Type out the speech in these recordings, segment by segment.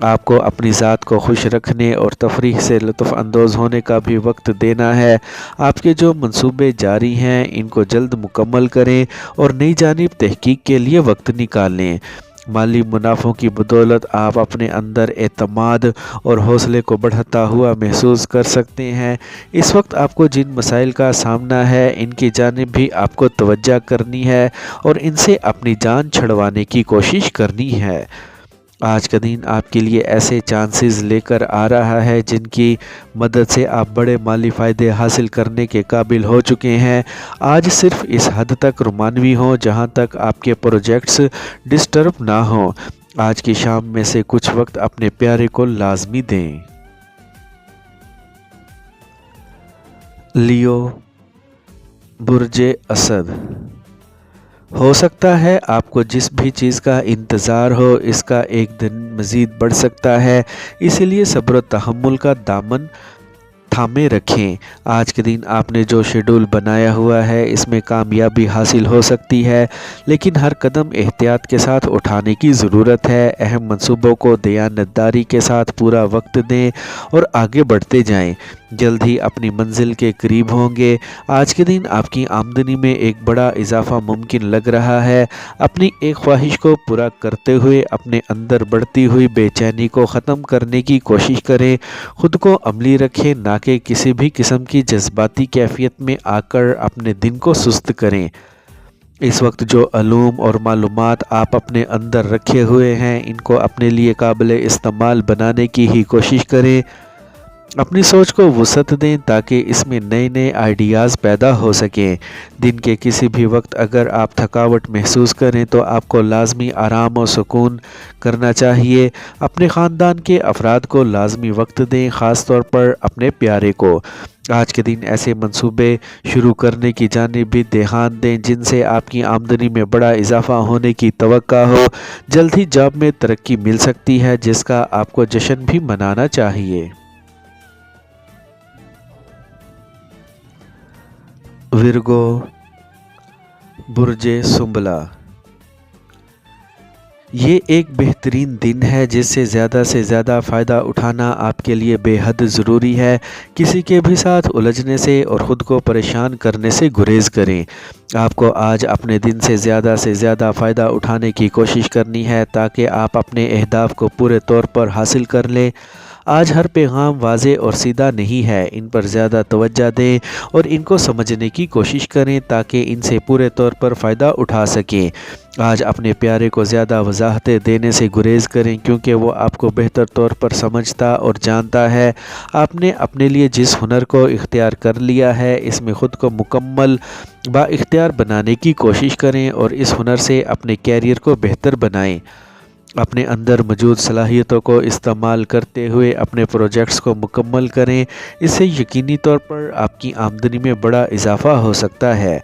آپ کو اپنی ذات کو خوش رکھنے اور تفریح سے لطف اندوز ہونے کا بھی وقت دینا ہے۔ آپ کے جو منصوبے جاری ہیں ان کو جلد مکمل کریں اور نئی جانب تحقیق کے لیے وقت نکالیں۔ مالی منافعوں کی بدولت آپ اپنے اندر اعتماد اور حوصلے کو بڑھتا ہوا محسوس کر سکتے ہیں۔ اس وقت آپ کو جن مسائل کا سامنا ہے ان کی جانب بھی آپ کو توجہ کرنی ہے اور ان سے اپنی جان چھڑوانے کی کوشش کرنی ہے۔ آج کا دن آپ کے لیے ایسے چانسز لے کر آ رہا ہے جن کی مدد سے آپ بڑے مالی فائدے حاصل کرنے کے قابل ہو چکے ہیں۔ آج صرف اس حد تک رومانوی ہوں جہاں تک آپ کے پروجیکٹس ڈسٹرب نہ ہوں۔ آج کی شام میں سے کچھ وقت اپنے پیارے کو لازمی دیں۔ لیو، برج اسد، ہو سکتا ہے آپ کو جس بھی چیز کا انتظار ہو اس کا ایک دن مزید بڑھ سکتا ہے، اسی لیے صبر و تحمل کا دامن تھامے رکھیں۔ آج کے دن آپ نے جو شیڈول بنایا ہوا ہے اس میں کامیابی حاصل ہو سکتی ہے، لیکن ہر قدم احتیاط کے ساتھ اٹھانے کی ضرورت ہے۔ اہم منصوبوں کو دیانتداری کے ساتھ پورا وقت دیں اور آگے بڑھتے جائیں، جلد ہی اپنی منزل کے قریب ہوں گے۔ آج کے دن آپ کی آمدنی میں ایک بڑا اضافہ ممکن لگ رہا ہے۔ اپنی ایک خواہش کو پورا کرتے ہوئے اپنے اندر بڑھتی ہوئی بے چینی کو ختم کرنے کی کوشش کریں۔ خود کو عملی رکھیں، نہ کہ کسی بھی قسم کی جذباتی کیفیت میں آ کر اپنے دن کو سست کریں۔ اس وقت جو علوم اور معلومات آپ اپنے اندر رکھے ہوئے ہیں ان کو اپنے لیے قابل استعمال بنانے کی ہی کوشش کریں۔ اپنی سوچ کو وسعت دیں تاکہ اس میں نئے نئے آئیڈیاز پیدا ہو سکیں۔ دن کے کسی بھی وقت اگر آپ تھکاوٹ محسوس کریں تو آپ کو لازمی آرام و سکون کرنا چاہیے۔ اپنے خاندان کے افراد کو لازمی وقت دیں، خاص طور پر اپنے پیارے کو۔ آج کے دن ایسے منصوبے شروع کرنے کی جانب بھی دھیان دیں جن سے آپ کی آمدنی میں بڑا اضافہ ہونے کی توقع ہو۔ جلد ہی جاب میں ترقی مل سکتی ہے جس کا آپ کو جشن بھی منانا چاہیے۔ ورگو، برج سنبلا، یہ ایک بہترین دن ہے جس سے زیادہ فائدہ اٹھانا آپ کے لیے بے حد ضروری ہے۔ کسی کے بھی ساتھ الجھنے سے اور خود کو پریشان کرنے سے گریز کریں۔ آپ کو آج اپنے دن سے زیادہ فائدہ اٹھانے کی کوشش کرنی ہے تاکہ آپ اپنے اہداف کو پورے طور پر حاصل کر لیں۔ آج ہر پیغام واضح اور سیدھا نہیں ہے، ان پر زیادہ توجہ دیں اور ان کو سمجھنے کی کوشش کریں تاکہ ان سے پورے طور پر فائدہ اٹھا سکیں۔ آج اپنے پیارے کو زیادہ وضاحتیں دینے سے گریز کریں کیونکہ وہ آپ کو بہتر طور پر سمجھتا اور جانتا ہے۔ آپ نے اپنے لیے جس ہنر کو اختیار کر لیا ہے اس میں خود کو مکمل با اختیار بنانے کی کوشش کریں اور اس ہنر سے اپنے کیریئر کو بہتر بنائیں۔ اپنے اندر موجود صلاحیتوں کو استعمال کرتے ہوئے اپنے پروجیکٹس کو مکمل کریں، اس سے یقینی طور پر آپ کی آمدنی میں بڑا اضافہ ہو سکتا ہے۔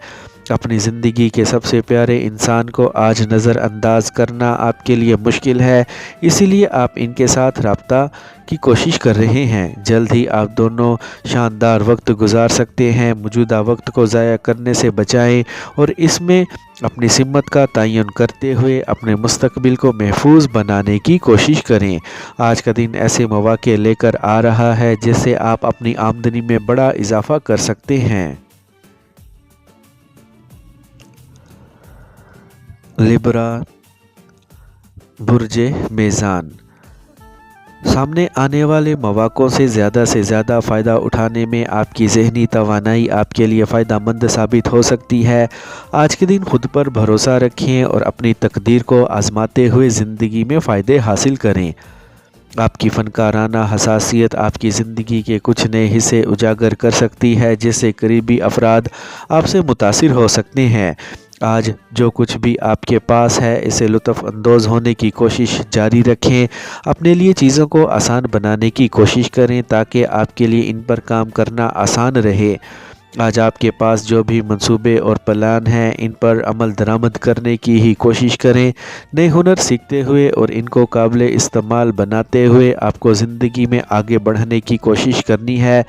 اپنی زندگی کے سب سے پیارے انسان کو آج نظر انداز کرنا آپ کے لیے مشکل ہے، اسی لیے آپ ان کے ساتھ رابطہ کی کوشش کر رہے ہیں۔ جلد ہی آپ دونوں شاندار وقت گزار سکتے ہیں۔ موجودہ وقت کو ضائع کرنے سے بچائیں اور اس میں اپنی سمت کا تعین کرتے ہوئے اپنے مستقبل کو محفوظ بنانے کی کوشش کریں۔ آج کا دن ایسے مواقع لے کر آ رہا ہے جس سے آپ اپنی آمدنی میں بڑا اضافہ کر سکتے ہیں۔ لیبرا، برج میزان، سامنے آنے والے مواقعوں سے زیادہ فائدہ اٹھانے میں آپ کی ذہنی توانائی آپ کے لیے فائدہ مند ثابت ہو سکتی ہے۔ آج کے دن خود پر بھروسہ رکھیں اور اپنی تقدیر کو آزماتے ہوئے زندگی میں فائدے حاصل کریں۔ آپ کی فنکارانہ حساسیت آپ کی زندگی کے کچھ نئے حصے اجاگر کر سکتی ہے جس سے قریبی افراد آپ سے متاثر ہو سکتے ہیں۔ آج جو کچھ بھی آپ کے پاس ہے اسے لطف اندوز ہونے کی کوشش جاری رکھیں۔ اپنے لیے چیزوں کو آسان بنانے کی کوشش کریں تاکہ آپ کے لیے ان پر کام کرنا آسان رہے۔ آج آپ کے پاس جو بھی منصوبے اور پلان ہیں ان پر عمل درآمد کرنے کی ہی کوشش کریں۔ نئے ہنر سیکھتے ہوئے اور ان کو قابل استعمال بناتے ہوئے آپ کو زندگی میں آگے بڑھنے کی کوشش کرنی ہے۔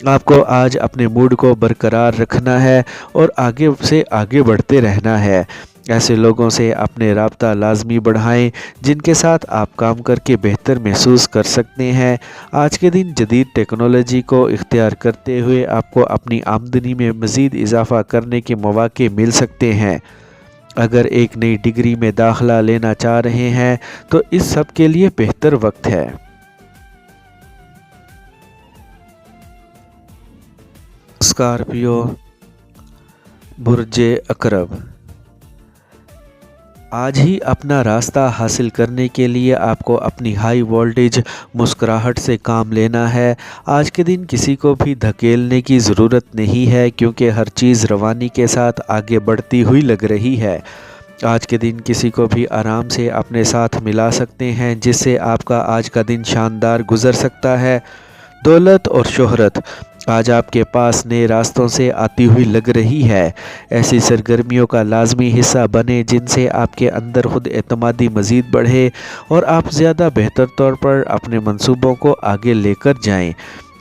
آپ کو آج اپنے موڈ کو برقرار رکھنا ہے اور آگے سے آگے بڑھتے رہنا ہے۔ ایسے لوگوں سے اپنے رابطہ لازمی بڑھائیں جن کے ساتھ آپ کام کر کے بہتر محسوس کر سکتے ہیں۔ آج کے دن جدید ٹیکنالوجی کو اختیار کرتے ہوئے آپ کو اپنی آمدنی میں مزید اضافہ کرنے کے مواقع مل سکتے ہیں۔ اگر ایک نئی ڈگری میں داخلہ لینا چاہ رہے ہیں تو اس سب کے لیے بہتر وقت ہے۔ اسکارپیو، برج عقرب، آج ہی اپنا راستہ حاصل کرنے کے لیے آپ کو اپنی ہائی وولٹیج مسکراہٹ سے کام لینا ہے۔ آج کے دن کسی کو بھی دھکیلنے کی ضرورت نہیں ہے کیونکہ ہر چیز روانی کے ساتھ آگے بڑھتی ہوئی لگ رہی ہے۔ آج کے دن کسی کو بھی آرام سے اپنے ساتھ ملا سکتے ہیں جس سے آپ کا آج کا دن شاندار گزر سکتا ہے۔ دولت اور شہرت آج آپ کے پاس نئے راستوں سے آتی ہوئی لگ رہی ہے۔ ایسی سرگرمیوں کا لازمی حصہ بنیں جن سے آپ کے اندر خود اعتمادی مزید بڑھے اور آپ زیادہ بہتر طور پر اپنے منصوبوں کو آگے لے کر جائیں۔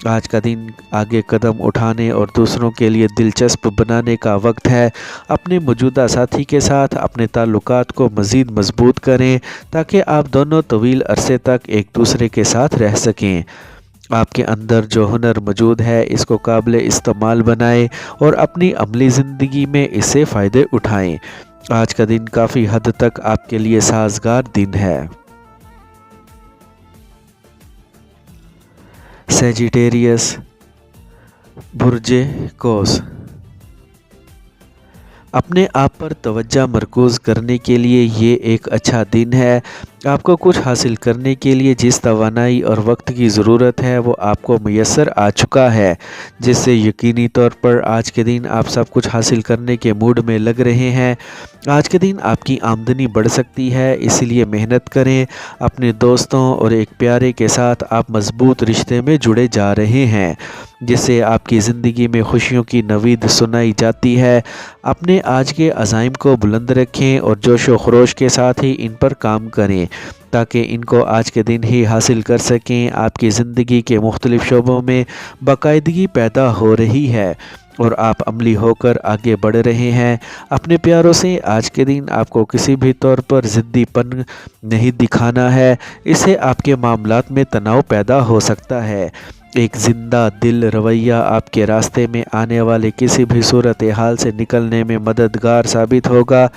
آج کا دن آگے قدم اٹھانے اور دوسروں کے لیے دلچسپ بنانے کا وقت ہے۔ اپنے موجودہ ساتھی کے ساتھ اپنے تعلقات کو مزید مضبوط کریں تاکہ آپ دونوں طویل عرصے تک ایک دوسرے کے ساتھ رہ سکیں۔ آپ کے اندر جو ہنر موجود ہے اس کو قابل استعمال بنائیں اور اپنی عملی زندگی میں اس سے فائدے اٹھائیں۔ آج کا دن کافی حد تک آپ کے لیے سازگار دن ہے۔ سیجیٹیریس، برج قوس، اپنے آپ پر توجہ مرکوز کرنے کے لیے یہ ایک اچھا دن ہے۔ آپ کو کچھ حاصل کرنے کے لیے جس توانائی اور وقت کی ضرورت ہے وہ آپ کو میسر آ چکا ہے، جس سے یقینی طور پر آج کے دن آپ سب کچھ حاصل کرنے کے موڈ میں لگ رہے ہیں۔ آج کے دن آپ کی آمدنی بڑھ سکتی ہے، اس لیے محنت کریں۔ اپنے دوستوں اور ایک پیارے کے ساتھ آپ مضبوط رشتے میں جڑے جا رہے ہیں جس سے آپ کی زندگی میں خوشیوں کی نوید سنائی جاتی ہے۔ اپنے آج کے عزائم کو بلند رکھیں اور جوش و خروش کے ساتھ ہی ان پر کام کریں تاکہ ان کو آج کے دن ہی حاصل کر سکیں۔ آپ کی زندگی کے مختلف شعبوں میں باقاعدگی پیدا ہو رہی ہے اور آپ عملی ہو کر آگے بڑھ رہے ہیں۔ اپنے پیاروں سے آج کے دن آپ کو کسی بھی طور پر ضدی پن نہیں دکھانا ہے، اس سے آپ کے معاملات میں تناؤ پیدا ہو سکتا ہے۔ ایک زندہ دل رویہ آپ کے راستے میں آنے والے کسی بھی صورتحال سے نکلنے میں مددگار ثابت ہوگا۔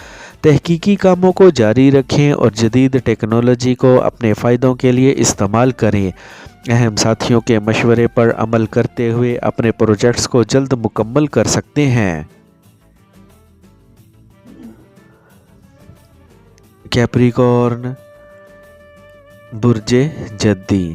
تحقیقی کاموں کو جاری رکھیں اور جدید ٹیکنالوجی کو اپنے فائدوں کے لیے استعمال کریں۔ اہم ساتھیوں کے مشورے پر عمل کرتے ہوئے اپنے پروجیکٹس کو جلد مکمل کر سکتے ہیں۔ کیپریکارن، برج جدی،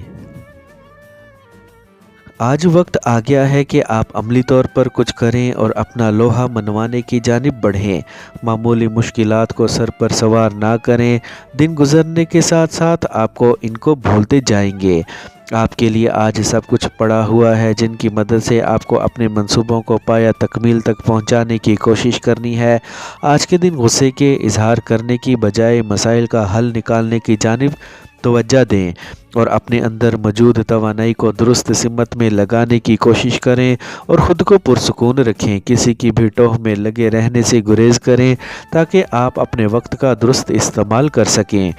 آج وقت آ گیا ہے کہ آپ عملی طور پر کچھ کریں اور اپنا لوہا منوانے کی جانب بڑھیں۔ معمولی مشکلات کو سر پر سوار نہ کریں، دن گزرنے کے ساتھ ساتھ آپ کو ان کو بھولتے جائیں گے۔ آپ کے لیے آج سب کچھ پڑا ہوا ہے جن کی مدد سے آپ کو اپنے منصوبوں کو پایہ تکمیل تک پہنچانے کی کوشش کرنی ہے۔ آج کے دن غصے کے اظہار کرنے کی بجائے مسائل کا حل نکالنے کی جانب توجہ دیں اور اپنے اندر موجود توانائی کو درست سمت میں لگانے کی کوشش کریں اور خود کو پرسکون رکھیں۔ کسی کی بھی ٹوہ میں لگے رہنے سے گریز کریں تاکہ آپ اپنے وقت کا درست استعمال کر سکیں۔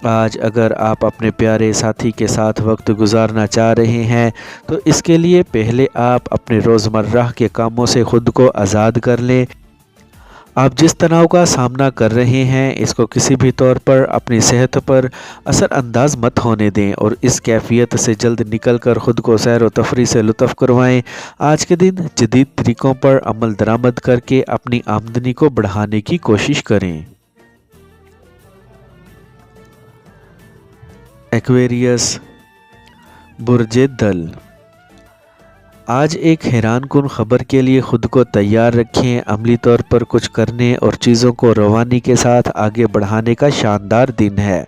آج اگر آپ اپنے پیارے ساتھی کے ساتھ وقت گزارنا چاہ رہے ہیں تو اس کے لیے پہلے آپ اپنے روزمرہ کے کاموں سے خود کو آزاد کر لیں۔ آپ جس تناؤ کا سامنا کر رہے ہیں اس کو کسی بھی طور پر اپنی صحت پر اثر انداز مت ہونے دیں اور اس کیفیت سے جلد نکل کر خود کو سیر و تفریح سے لطف کروائیں۔ آج کے دن جدید طریقوں پر عمل درآمد کر کے اپنی آمدنی کو بڑھانے کی کوشش کریں۔ ایکویریس، برج دل، آج ایک حیران کن خبر کے لیے خود کو تیار رکھیں۔ عملی طور پر کچھ کرنے اور چیزوں کو روانی کے ساتھ آگے بڑھانے کا شاندار دن ہے۔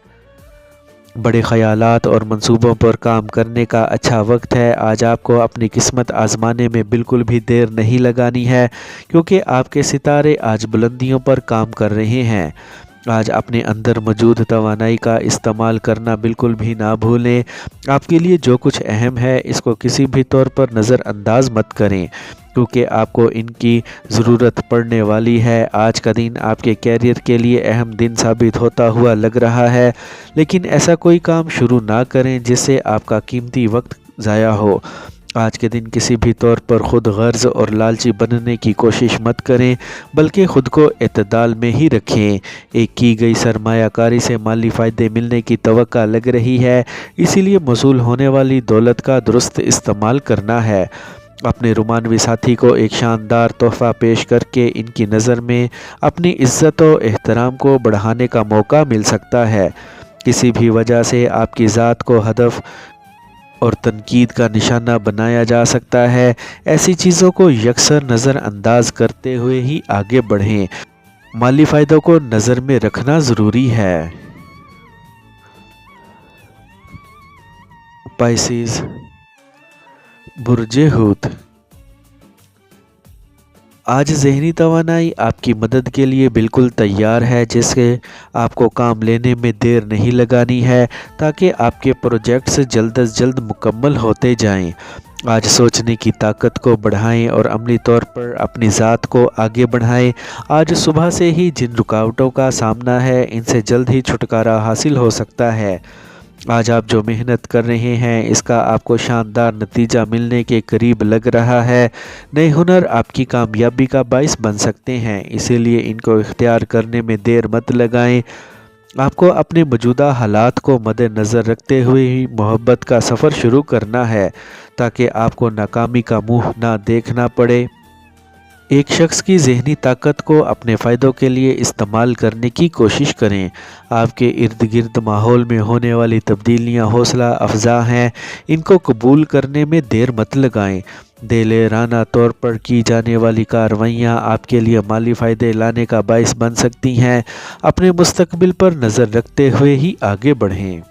بڑے خیالات اور منصوبوں پر کام کرنے کا اچھا وقت ہے۔ آج آپ کو اپنی قسمت آزمانے میں بالکل بھی دیر نہیں لگانی ہے کیونکہ آپ کے ستارے آج بلندیوں پر کام کر رہے ہیں۔ آج اپنے اندر موجود توانائی کا استعمال کرنا بالکل بھی نہ بھولیں۔ آپ کے لیے جو کچھ اہم ہے اس کو کسی بھی طور پر نظر انداز مت کریں، کیونکہ آپ کو ان کی ضرورت پڑنے والی ہے۔ آج کا دن آپ کے کیریئر کے لیے اہم دن ثابت ہوتا ہوا لگ رہا ہے، لیکن ایسا کوئی کام شروع نہ کریں جس سے آپ کا قیمتی وقت ضائع ہو۔ آج کے دن کسی بھی طور پر خود غرض اور لالچی بننے کی کوشش مت کریں، بلکہ خود کو اعتدال میں ہی رکھیں۔ ایک کی گئی سرمایہ کاری سے مالی فائدے ملنے کی توقع لگ رہی ہے، اسی لیے موصول ہونے والی دولت کا درست استعمال کرنا ہے۔ اپنے رومانوی ساتھی کو ایک شاندار تحفہ پیش کر کے ان کی نظر میں اپنی عزت و احترام کو بڑھانے کا موقع مل سکتا ہے۔ کسی بھی وجہ سے آپ کی ذات کو ہدف اور تنقید کا نشانہ بنایا جا سکتا ہے، ایسی چیزوں کو یکسر نظر انداز کرتے ہوئے ہی آگے بڑھیں۔ مالی فائدوں کو نظر میں رکھنا ضروری ہے۔ پائسیز، برج حوت۔ آج ذہنی توانائی آپ کی مدد کے لیے بالکل تیار ہے، جس سے آپ کو کام لینے میں دیر نہیں لگانی ہے تاکہ آپ کے پروجیکٹس جلد از جلد مکمل ہوتے جائیں۔ آج سوچنے کی طاقت کو بڑھائیں اور عملی طور پر اپنی ذات کو آگے بڑھائیں۔ آج صبح سے ہی جن رکاوٹوں کا سامنا ہے ان سے جلد ہی چھٹکارا حاصل ہو سکتا ہے۔ آج آپ جو محنت کر رہے ہیں اس کا آپ کو شاندار نتیجہ ملنے کے قریب لگ رہا ہے۔ نئے ہنر آپ کی کامیابی کا باعث بن سکتے ہیں، اسی لیے ان کو اختیار کرنے میں دیر مت لگائیں۔ آپ کو اپنے موجودہ حالات کو مد نظر رکھتے ہوئے ہی محبت کا سفر شروع کرنا ہے، تاکہ آپ کو ناکامی کا منہ نہ دیکھنا پڑے۔ ایک شخص کی ذہنی طاقت کو اپنے فائدوں کے لیے استعمال کرنے کی کوشش کریں۔ آپ کے ارد گرد ماحول میں ہونے والی تبدیلیاں حوصلہ افزا ہیں، ان کو قبول کرنے میں دیر مت لگائیں۔ دلیرانہ طور پر کی جانے والی کارروائیاں آپ کے لیے مالی فائدے لانے کا باعث بن سکتی ہیں۔ اپنے مستقبل پر نظر رکھتے ہوئے ہی آگے بڑھیں۔